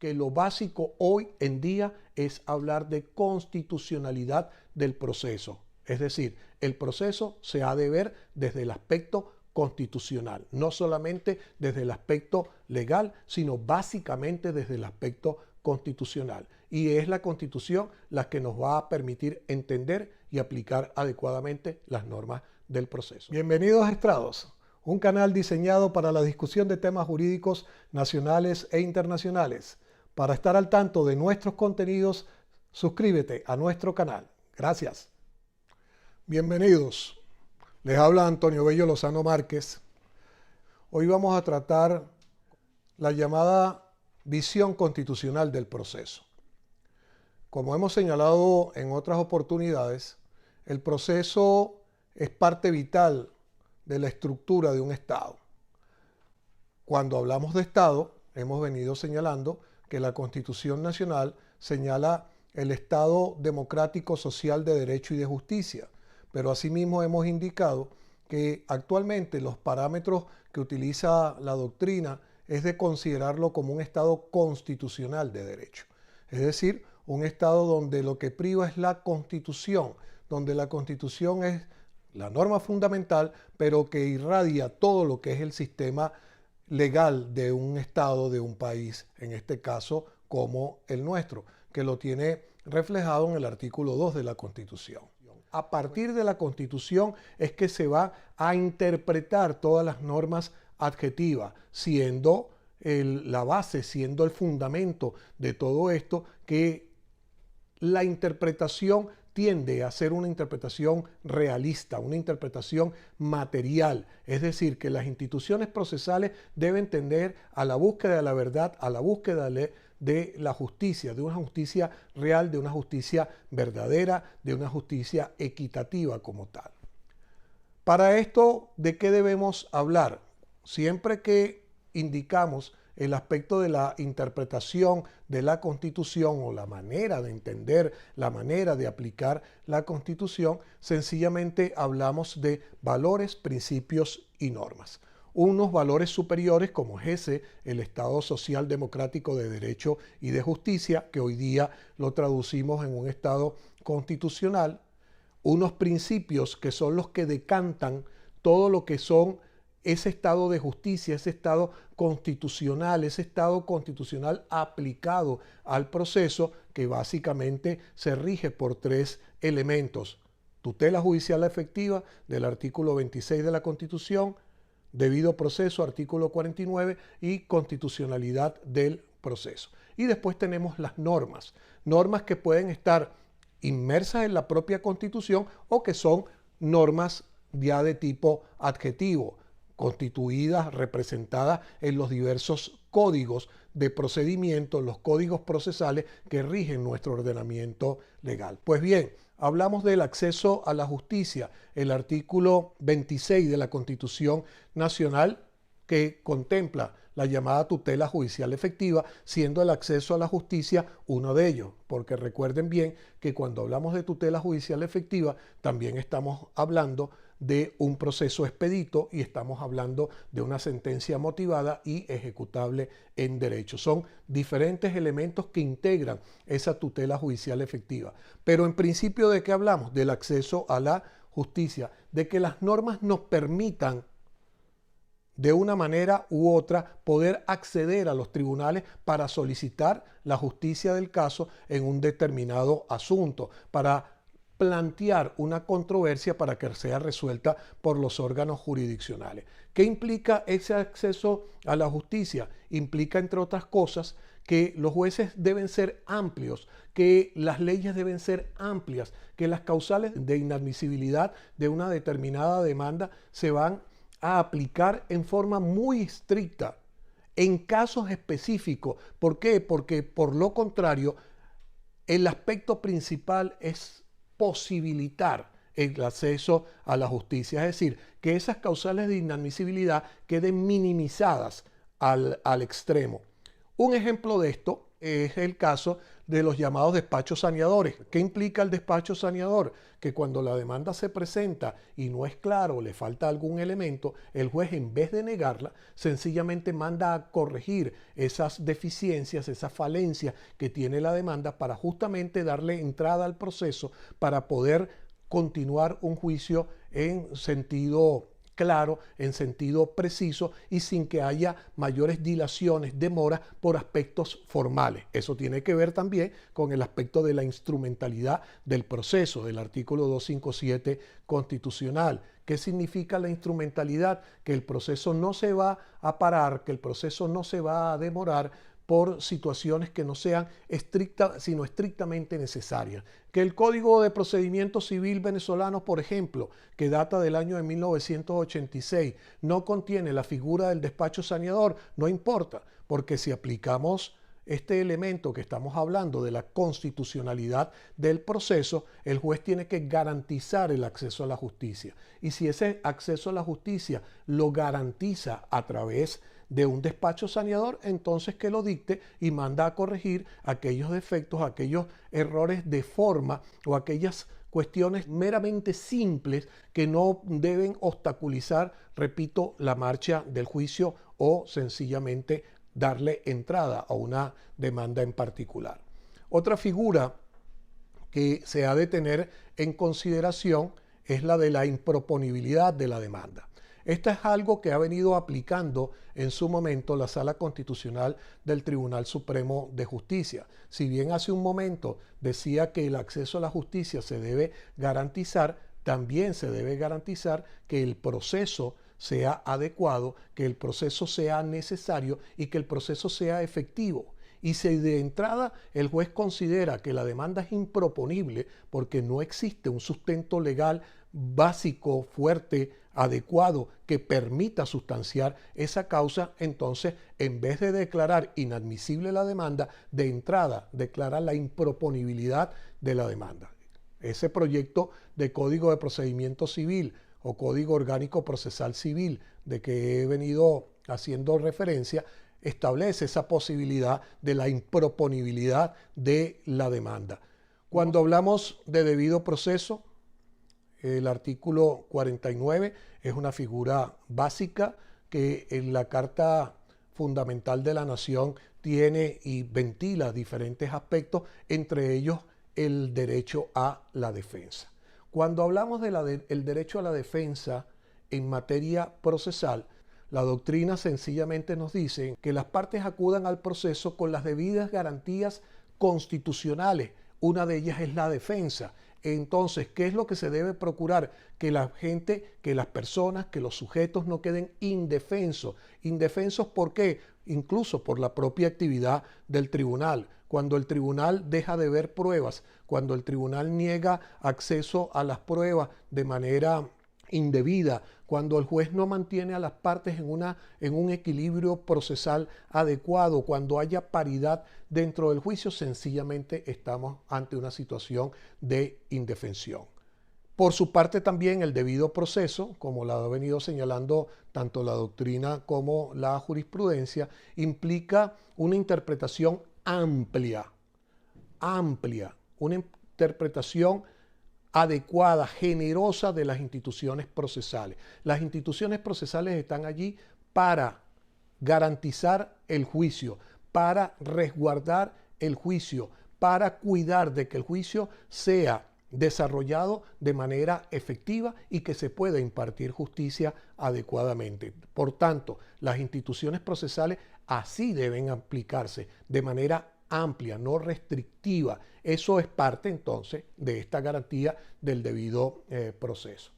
que lo básico hoy en día es hablar de constitucionalidad del proceso. Es decir, el proceso se ha de ver desde el aspecto constitucional, no solamente desde el aspecto legal, sino básicamente desde el aspecto constitucional. Y es la Constitución la que nos va a permitir entender y aplicar adecuadamente las normas del proceso. Bienvenidos a Estrados, un canal diseñado para la discusión de temas jurídicos nacionales e internacionales. Para estar al tanto de nuestros contenidos, suscríbete a nuestro canal. Gracias. Bienvenidos. Les habla Antonio Bello Lozano Márquez. Hoy vamos a tratar la llamada visión constitucional del proceso. Como hemos señalado en otras oportunidades, el proceso es parte vital de la estructura de un Estado. Cuando hablamos de Estado, hemos venido señalando que la Constitución Nacional señala el Estado democrático, social, de derecho y de justicia. Pero asimismo hemos indicado que actualmente los parámetros que utiliza la doctrina es de considerarlo como un Estado constitucional de derecho. Es decir, un Estado donde lo que priva es la Constitución, donde la Constitución es la norma fundamental, pero que irradia todo lo que es el sistema legal de un Estado, de un país, en este caso como el nuestro, que lo tiene reflejado en el artículo 2 de la Constitución. A partir de la Constitución es que se va a interpretar todas las normas adjetivas, siendo la base, siendo el fundamento de todo esto, que la interpretación tiende a ser una interpretación realista, una interpretación material. Es decir, que las instituciones procesales deben tender a la búsqueda de la verdad, a la búsqueda de la justicia, de una justicia real, de una justicia verdadera, de una justicia equitativa como tal. Para esto, ¿de qué debemos hablar? Siempre que indicamos el aspecto de la interpretación de la Constitución o la manera de entender, la manera de aplicar la Constitución, sencillamente hablamos de valores, principios y normas. Unos valores superiores como es ese, el Estado social democrático de derecho y de justicia, que hoy día lo traducimos en un Estado constitucional. Unos principios que son los que decantan todo lo que son ese Estado de justicia, ese Estado constitucional aplicado al proceso, que básicamente se rige por tres elementos: tutela judicial efectiva del artículo 26 de la Constitución, debido proceso, artículo 49, y constitucionalidad del proceso. Y después tenemos las normas, normas que pueden estar inmersas en la propia Constitución o que son normas ya de tipo adjetivo, constituidas, representadas en los diversos códigos de procedimiento, los códigos procesales que rigen nuestro ordenamiento legal. Pues bien, hablamos del acceso a la justicia, el artículo 26 de la Constitución Nacional, que contempla la llamada tutela judicial efectiva, siendo el acceso a la justicia uno de ellos, porque recuerden bien que cuando hablamos de tutela judicial efectiva, también estamos hablando de un proceso expedito y estamos hablando de una sentencia motivada y ejecutable en derecho. Son diferentes elementos que integran esa tutela judicial efectiva. Pero en principio, ¿de qué hablamos? Del acceso a la justicia, de que las normas nos permitan de una manera u otra poder acceder a los tribunales para solicitar la justicia del caso en un determinado asunto, para plantear una controversia para que sea resuelta por los órganos jurisdiccionales. ¿Qué implica ese acceso a la justicia? Implica, entre otras cosas, que los jueces deben ser amplios, que las leyes deben ser amplias, que las causales de inadmisibilidad de una determinada demanda se van a aplicar en forma muy estricta en casos específicos. ¿Por qué? Porque por lo contrario, el aspecto principal es posibilitar el acceso a la justicia, es decir, que esas causales de inadmisibilidad queden minimizadas al extremo. Un ejemplo de esto es el caso de los llamados despachos saneadores. ¿Qué implica el despacho saneador? Que cuando la demanda se presenta y no es claro, le falta algún elemento, el juez, en vez de negarla, sencillamente manda a corregir esas deficiencias, esas falencias que tiene la demanda para justamente darle entrada al proceso para poder continuar un juicio en sentido claro, en sentido preciso y sin que haya mayores dilaciones, demoras por aspectos formales. Eso tiene que ver también con el aspecto de la instrumentalidad del proceso, del artículo 257 constitucional. ¿Qué significa la instrumentalidad? Que el proceso no se va a parar, que el proceso no se va a demorar por situaciones que no sean estrictas, sino estrictamente necesarias. Que el Código de Procedimiento Civil venezolano, por ejemplo, que data del año de 1986, no contiene la figura del despacho saneador, no importa, porque si aplicamos este elemento que estamos hablando de la constitucionalidad del proceso, el juez tiene que garantizar el acceso a la justicia. Y si ese acceso a la justicia lo garantiza a través de un despacho saneador, entonces que lo dicte y manda a corregir aquellos defectos, aquellos errores de forma o aquellas cuestiones meramente simples que no deben obstaculizar, repito, la marcha del juicio o sencillamente darle entrada a una demanda en particular. Otra figura que se ha de tener en consideración es la de la improponibilidad de la demanda. Esto es algo que ha venido aplicando en su momento la Sala Constitucional del Tribunal Supremo de Justicia. Si bien hace un momento decía que el acceso a la justicia se debe garantizar, también se debe garantizar que el proceso sea adecuado, que el proceso sea necesario y que el proceso sea efectivo. Y si de entrada el juez considera que la demanda es improponible porque no existe un sustento legal básico, fuerte, adecuado, que permita sustanciar esa causa, entonces, en vez de declarar inadmisible la demanda, de entrada declara la improponibilidad de la demanda. Ese proyecto de Código de Procedimiento Civil o Código Orgánico Procesal Civil de que he venido haciendo referencia, establece esa posibilidad de la improponibilidad de la demanda. Cuando hablamos de debido proceso, el artículo 49 es una figura básica que en la Carta Fundamental de la Nación tiene y ventila diferentes aspectos, entre ellos el derecho a la defensa. Cuando hablamos del derecho a la defensa en materia procesal, la doctrina sencillamente nos dice que las partes acudan al proceso con las debidas garantías constitucionales. Una de ellas es la defensa. Entonces, ¿qué es lo que se debe procurar? Que la gente, que las personas, que los sujetos no queden indefensos. ¿Indefensos por qué? Incluso por la propia actividad del tribunal. Cuando el tribunal deja de ver pruebas, cuando el tribunal niega acceso a las pruebas de manera indebida, cuando el juez no mantiene a las partes en un equilibrio procesal adecuado, cuando haya paridad dentro del juicio, sencillamente estamos ante una situación de indefensión. Por su parte también el debido proceso, como lo ha venido señalando tanto la doctrina como la jurisprudencia, implica una interpretación amplia, una interpretación adecuada, generosa de las instituciones procesales. Las instituciones procesales están allí para garantizar el juicio, para resguardar el juicio, para cuidar de que el juicio sea desarrollado de manera efectiva y que se pueda impartir justicia adecuadamente. Por tanto, las instituciones procesales así deben aplicarse de manera amplia, no restrictiva. Eso es parte entonces de esta garantía del debido proceso.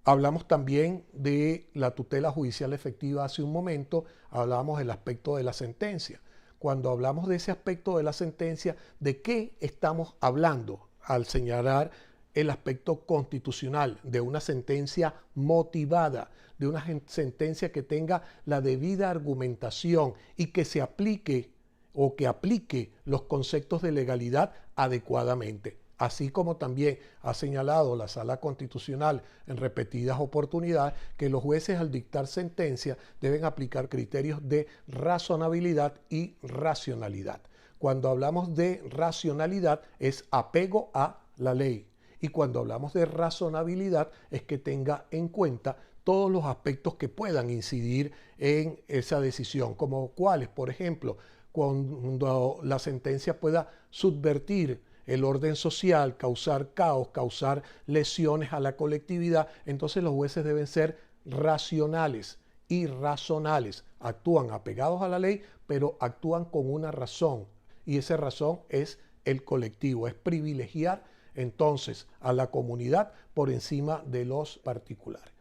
Hablamos también de la tutela judicial efectiva hace un momento, hablábamos del aspecto de la sentencia. Cuando hablamos de ese aspecto de la sentencia, ¿de qué estamos hablando? Al señalar el aspecto constitucional de una sentencia motivada, de una sentencia que tenga la debida argumentación y que se aplique o que aplique los conceptos de legalidad adecuadamente. Así como también ha señalado la Sala Constitucional en repetidas oportunidades que los jueces al dictar sentencia deben aplicar criterios de razonabilidad y racionalidad. Cuando hablamos de racionalidad es apego a la ley. Y cuando hablamos de razonabilidad es que tenga en cuenta todos los aspectos que puedan incidir en esa decisión, como cuáles, por ejemplo, cuando la sentencia pueda subvertir el orden social, causar caos, causar lesiones a la colectividad, entonces los jueces deben ser racionales y razonales. Actúan apegados a la ley, pero actúan con una razón. Y esa razón es el colectivo, es privilegiar entonces a la comunidad por encima de los particulares.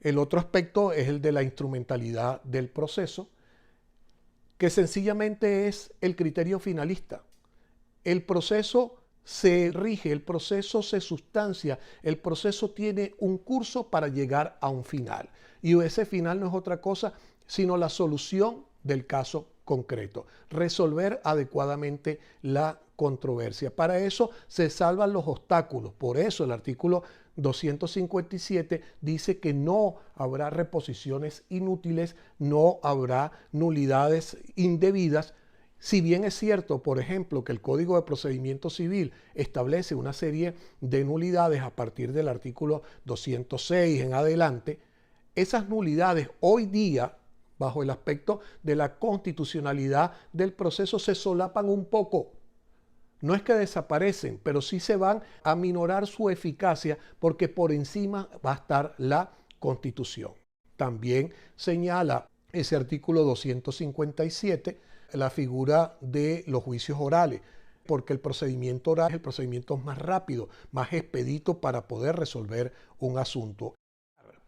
El otro aspecto es el de la instrumentalidad del proceso, que sencillamente es el criterio finalista. El proceso se rige, el proceso se sustancia, el proceso tiene un curso para llegar a un final. Y ese final no es otra cosa sino la solución del caso concreto, resolver adecuadamente la controversia. Para eso se salvan los obstáculos. Por eso el artículo 257 dice que no habrá reposiciones inútiles, no habrá nulidades indebidas. Si bien es cierto, por ejemplo, que el Código de Procedimiento Civil establece una serie de nulidades a partir del artículo 206 en adelante, esas nulidades hoy día, bajo el aspecto de la constitucionalidad del proceso, se solapan un poco. No es que desaparecen, pero sí se van a minorar su eficacia porque por encima va a estar la Constitución. También señala ese artículo 257 la figura de los juicios orales, porque el procedimiento oral es el procedimiento más rápido, más expedito para poder resolver un asunto.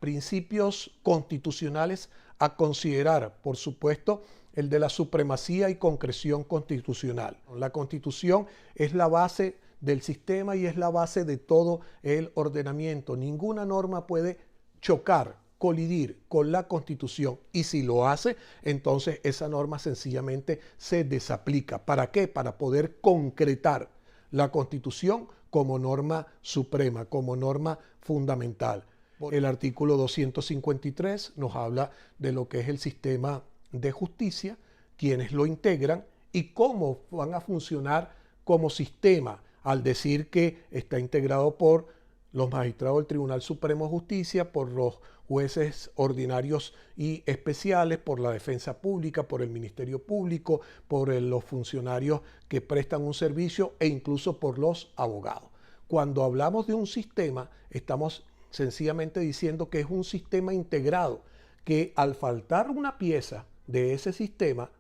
Principios constitucionales a considerar, por supuesto, el de la supremacía y concreción constitucional. La Constitución es la base del sistema y es la base de todo el ordenamiento. Ninguna norma puede chocar, colidir con la Constitución, y si lo hace, entonces esa norma sencillamente se desaplica. ¿Para qué? Para poder concretar la Constitución como norma suprema, como norma fundamental. El artículo 253 nos habla de lo que es el sistema de justicia, quienes lo integran y cómo van a funcionar como sistema, al decir que está integrado por los magistrados del Tribunal Supremo de Justicia, por los jueces ordinarios y especiales, por la defensa pública, por el Ministerio Público, por los funcionarios que prestan un servicio e incluso por los abogados. Cuando hablamos de un sistema, estamos sencillamente diciendo que es un sistema integrado, que al faltar una pieza de ese sistema,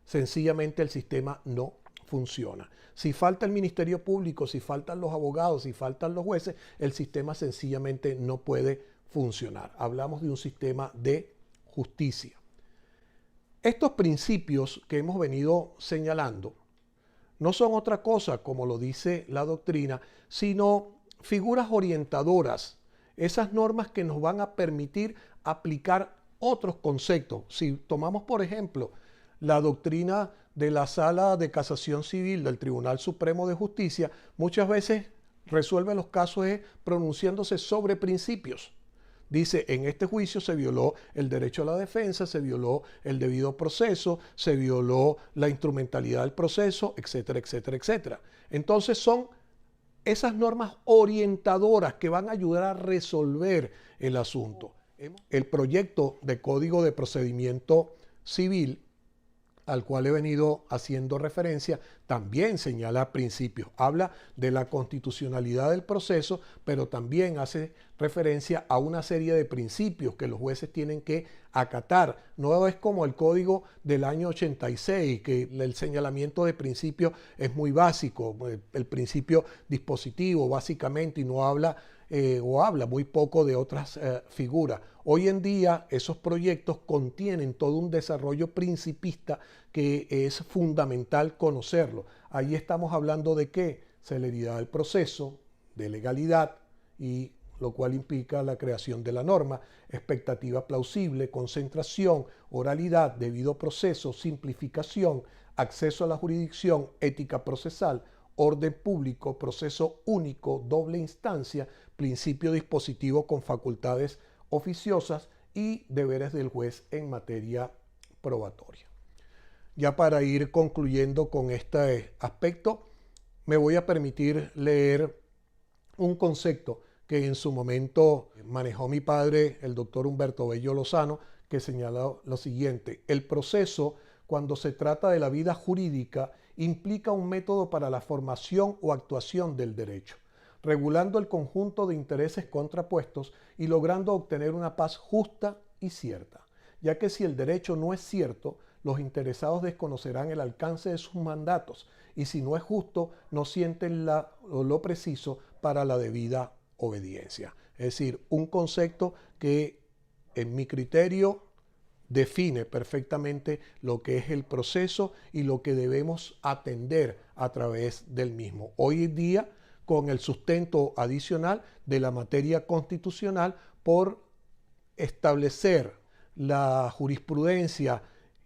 sencillamente el sistema no funciona. Si falta el Ministerio Público, si faltan los abogados, si faltan los jueces, el sistema sencillamente no puede funcionar. Hablamos de un sistema de justicia. Estos principios que hemos venido señalando no son otra cosa, como lo dice la doctrina, sino figuras orientadoras, esas normas que nos van a permitir aplicar otros conceptos. Si tomamos, por ejemplo, la doctrina de la Sala de Casación Civil del Tribunal Supremo de Justicia, muchas veces resuelve los casos pronunciándose sobre principios. Dice, en este juicio se violó el derecho a la defensa, se violó el debido proceso, se violó la instrumentalidad del proceso, etcétera, etcétera, etcétera. Entonces son esas normas orientadoras que van a ayudar a resolver el asunto. El proyecto de Código de Procedimiento Civil, al cual he venido haciendo referencia, también señala principios. Habla de la constitucionalidad del proceso, pero también hace referencia a una serie de principios que los jueces tienen que acatar. No es como el Código del año 86, que el señalamiento de principios es muy básico, el principio dispositivo básicamente, y no habla o habla muy poco de otras figuras. Hoy en día esos proyectos contienen todo un desarrollo principista que es fundamental conocerlo. Ahí estamos hablando de qué: celeridad del proceso, de legalidad, y lo cual implica la creación de la norma, expectativa plausible, concentración, oralidad, debido proceso, simplificación, acceso a la jurisdicción, ética procesal, orden público, proceso único, doble instancia, principio dispositivo con facultades oficiosas y deberes del juez en materia probatoria. Ya para ir concluyendo con este aspecto, me voy a permitir leer un concepto que en su momento manejó mi padre, el doctor Humberto Bello Lozano, que señaló lo siguiente: el proceso, cuando se trata de la vida jurídica, implica un método para la formación o actuación del derecho, regulando el conjunto de intereses contrapuestos y logrando obtener una paz justa y cierta, ya que si el derecho no es cierto, los interesados desconocerán el alcance de sus mandatos y si no es justo, no sienten lo preciso para la debida obediencia. Es decir, un concepto que en mi criterio define perfectamente lo que es el proceso y lo que debemos atender a través del mismo. Hoy en día, con el sustento adicional de la materia constitucional por establecer la jurisprudencia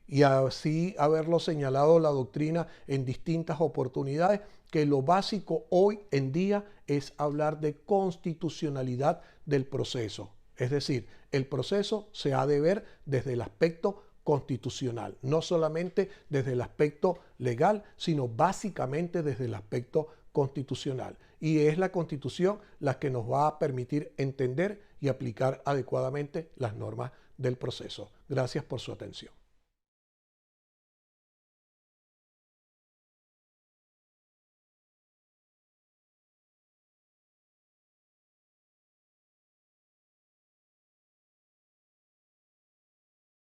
y así haberlo señalado la doctrina en distintas oportunidades, que lo básico hoy en día es hablar de constitucionalidad del proceso. Es decir, el proceso se ha de ver desde el aspecto constitucional, no solamente desde el aspecto legal, sino básicamente desde el aspecto constitucional. Y es la Constitución la que nos va a permitir entender y aplicar adecuadamente las normas del proceso. Gracias por su atención.